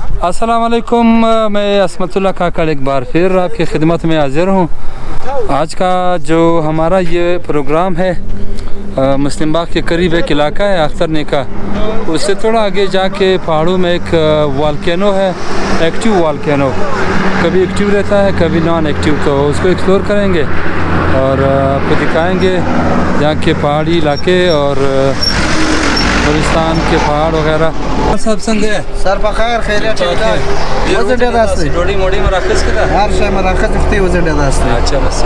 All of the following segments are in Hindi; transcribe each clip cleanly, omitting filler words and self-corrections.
अस्सलाम वालेकुम, मैं असमतुल्लाह काकड़ एक बार फिर आपकी खिदमत में हाजिर हूँ। आज का जो हमारा ये प्रोग्राम है मुस्लिम बाग के करीब एक इलाका है अख्तरनी का, उससे थोड़ा आगे जाके पहाड़ों में एक वॉल्केनो है, एक्टिव वॉल्केनो। कभी एक्टिव रहता है कभी नॉन एक्टिव, तो उसको एक्सप्लोर करेंगे और आपको दिखाएंगे यहाँ के पहाड़ी इलाके और बलूचिस्तान के पहाड़ वगैरह। सब संग है सर बखैर खैरियत ठीक वजन ज़्यादा है डोडी मोडी मराकज के हर शय मराकज इख्ती वजन ज़्यादा है। अच्छा बस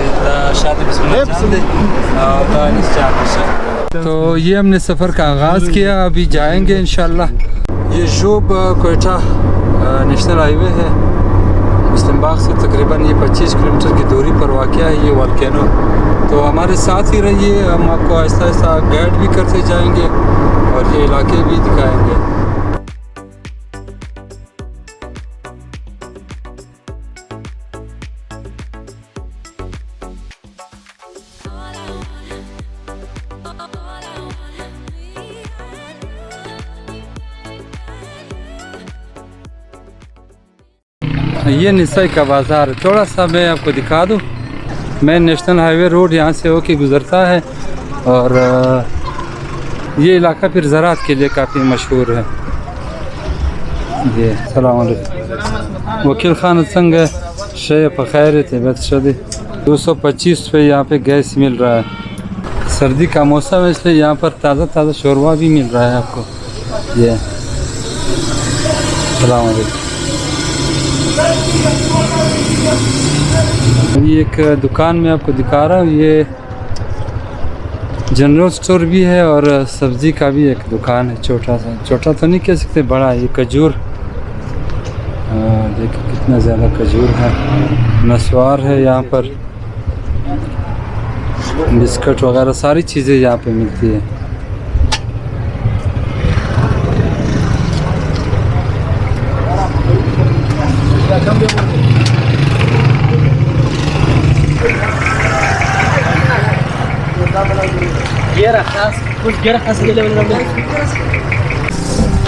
शादी बिस्मिल्लाह। तो ये हमने सफ़र का आगाज़ किया, अभी जाएंगे इंशाल्लाह। ये जोब कोयटा नेशनल हाईवे है, मुस्लिम बाग से तकरीबन ये 25 किलोमीटर की दूरी पर वाक़या है ये वॉल्केनो। तो हमारे साथ ही रहिए, हम आपको आहिस्ता आहिस्ता गाइड भी करते जाएंगे और ये इलाके भी दिखाएंगे। ये निसाई का बाज़ार, थोड़ा सा मैं आपको दिखा दूँ। मैं नेशनल हाईवे रोड यहाँ से होके गुज़रता है और ये इलाका फिर ज़राअत के लिए काफ़ी मशहूर है। ये सलाम अलैकुम वकील खान संग शे फ़खैर तबीयत शदी 225 पे यहाँ पे गैस मिल रहा है। सर्दी का मौसम है इसलिए यहाँ पर ताज़ा ताज़ा शोरबा भी मिल रहा है आपको। ये सलाम अलैकुम। ये एक दुकान में आपको दिखा रहा हूँ, ये जनरल स्टोर भी है और सब्ज़ी का भी एक दुकान है, छोटा सा। छोटा तो नहीं कह सकते, बड़ा है। ये खजूर देखो कितना ज़्यादा खजूर है, नस्वार है यहाँ पर, बिस्कुट वगैरह सारी चीज़ें यहाँ पे मिलती है।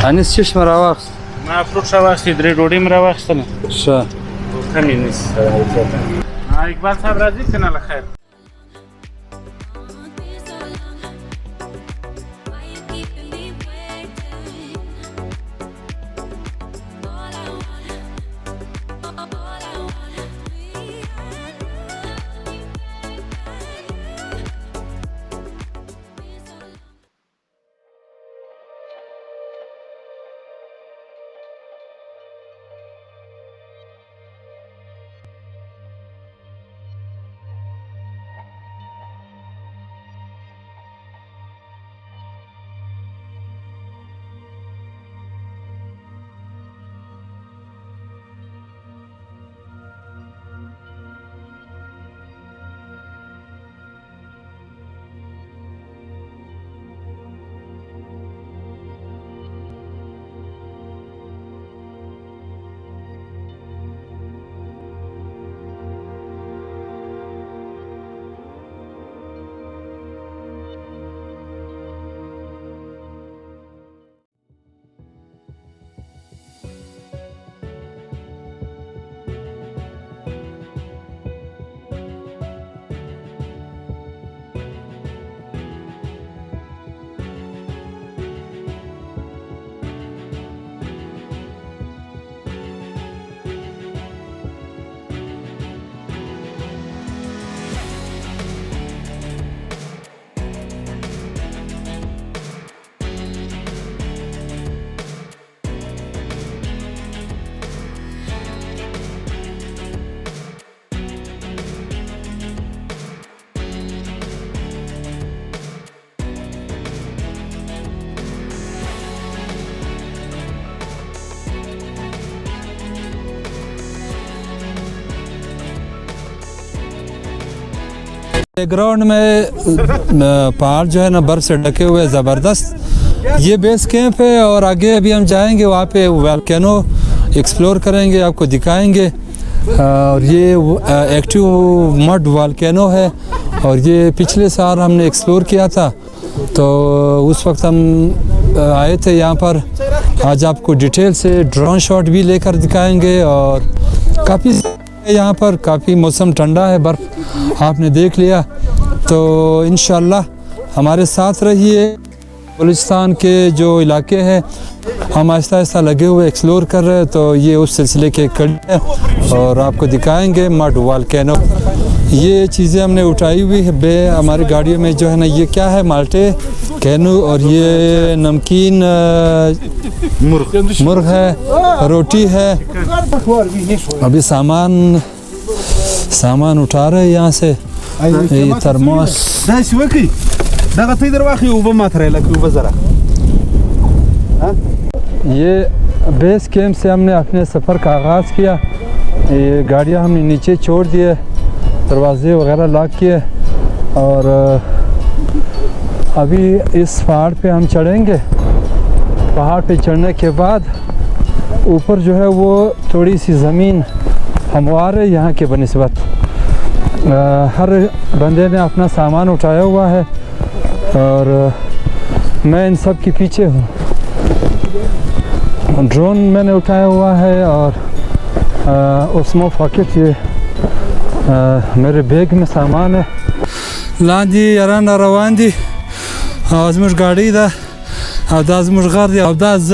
Anis çiş mi ravaks? Ma fruit ravaks, idre rodi mi ravaks tana. Şa. Kaminis. Ha, İkbal sahab razı kana la khair. Background में पहाड़ जो है ना बर्फ़ से ढके हुए ज़बरदस्त। ये बेस कैंप है और आगे अभी हम जाएंगे, वहाँ पे वोल्केनो एक्सप्लोर करेंगे, आपको दिखाएंगे। और ये एक्टिव मड वोल्केनो है और ये पिछले साल हमने एक्सप्लोर किया था, तो उस वक्त हम आए थे यहाँ पर आज आपको डिटेल से ड्रोन शॉट भी लेकर दिखाएंगे। और काफ़ी यहाँ पर काफ़ी मौसम ठंडा है, बर्फ़ आपने देख लिया। तो इंशाल्लाह हमारे साथ रहिए। बलूचिस्तान के जो इलाके हैं हम आहिस्ता आहिस्ता लगे हुए एक्सप्लोर कर रहे हैं, तो ये उस सिलसिले के कड़ी है और आपको दिखाएंगे मड वोल्केनो। ये चीज़ें हमने उठाई हुई है हमारी गाड़ियों में जो है ना, ये क्या है, माल्टे कैनू, और ये नमकीन मुर्ग है, रोटी है। अभी सामान उठा रहे हैं यहाँ से, ये थर्मोस। ये बेस कैंप से हमने अपने सफ़र का आगाज़ किया। ये गाड़ियाँ हमने नीचे छोड़ दिए, दरवाजे वगैरह लॉक किए, और अभी इस पहाड़ पे हम चढ़ेंगे। पहाड़ पे चढ़ने के बाद ऊपर जो है वो थोड़ी सी ज़मीन हमवार है यहाँ के बनिस्बत। हर बंदे ने अपना सामान उठाया हुआ है और मैं इन सब के पीछे हूँ। ड्रोन मैंने उठाया हुआ है और उसमें फॉकेट ये मेरे बैग में सामान है। लांदी याराना रवान दी आजमुश गाड़ी दा अब आजमुश गार दी अब ज़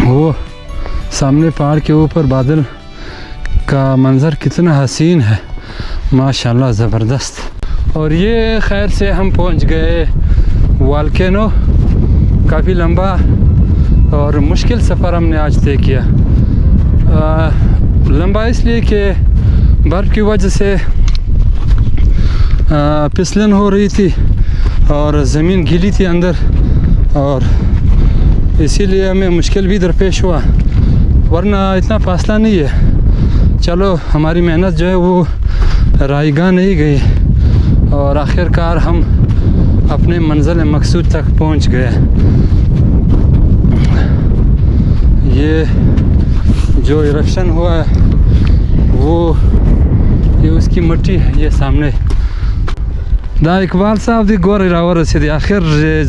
वो सामने पहाड़ के ऊपर बादल का मंज़र कितना हसीन है, माशाल्लाह ज़बरदस्त। और ये खैर से हम पहुंच गए वोल्केनो। काफ़ी लंबा और मुश्किल सफ़र हमने आज तय किया। लंबा इसलिए कि बर्फ़ की वजह से फिसलन हो रही थी और ज़मीन गीली थी अंदर, और इसीलिए हमें मुश्किल भी दरपेश हुआ, वरना इतना फासला नहीं है। चलो हमारी मेहनत जो है वो रायगा नहीं गई और आखिरकार हम अपने मंजिल मकसूद तक पहुंच गए। ये जो इरप्शन हुआ है वो ये उसकी मिट्टी है, ये सामने दा इकबाल साहब दी गोर रावर से आखिर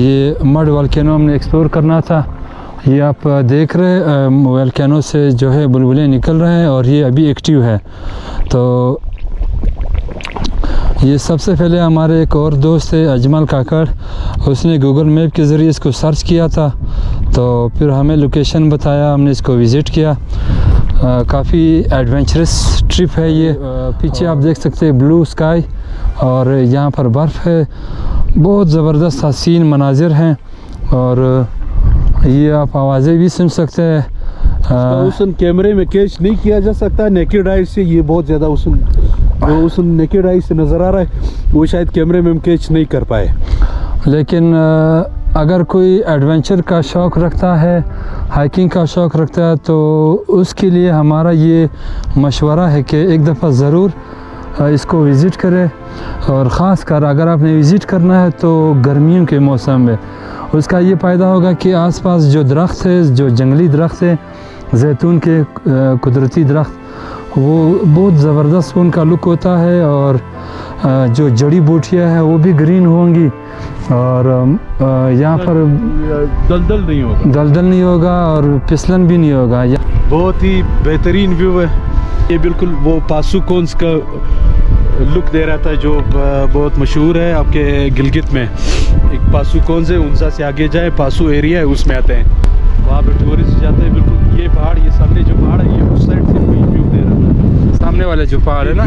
ये मड वोल्केनो हमने एक्सप्लोर करना था। ये आप देख रहे वोल्केनो से जो है बुलबुलें निकल रहे हैं और ये अभी एक्टिव है। तो ये सबसे पहले हमारे एक और दोस्त है अजमल काकड़, उसने गूगल मैप के ज़रिए इसको सर्च किया था, तो फिर हमें लोकेशन बताया, हमने इसको विज़िट किया। काफ़ी एडवेंचरस ट्रिप है ये। पीछे आप देख सकते हैं ब्लू स्काई और यहाँ पर बर्फ़ है, बहुत ज़बरदस्त हसीन मनाजिर हैं और ये आप आवाज़ें भी सुन सकते हैं। उस कैमरे में कैच नहीं किया जा सकता, नेकेड आई से ये बहुत ज़्यादा उस नेकेड आई से नज़र आ रहा है, वो शायद कैमरे में हम कैच नहीं कर पाए। लेकिन अगर कोई एडवेंचर का शौक़ रखता है, हाइकिंग का शौक़ रखता है, तो उसके लिए हमारा ये मशवरा है कि एक दफ़ा ज़रूर इसको विज़िट करें। और ख़ास कर अगर आपने विज़िट करना है तो गर्मियों के मौसम में, उसका ये फ़ायदा होगा कि आसपास जो दरख्त है, जो जंगली दरख्त है, जैतून के कुदरती दरख्त, वो बहुत ज़बरदस्त उनका लुक होता है और जो जड़ी बूटियाँ हैं वो भी ग्रीन होंगी और यहाँ पर दलदल नहीं होगा और फिसलन भी नहीं होगा। बहुत ही बेहतरीन व्यू है। ये बिल्कुल वो पासू कोन्स का लुक दे रहा था जो बहुत मशहूर है आपके गिलगित में। एक पासू कोन्स है, उनसा से आगे जाए पासू एरिया है, उसमें आते हैं, वहाँ पे टूरिस्ट जाते हैं। बिल्कुल ये पहाड़, ये सामने जो पहाड़ है, ये उस साइड से व्यू दे रहा था। सामने वाले जो पहाड़ है ना,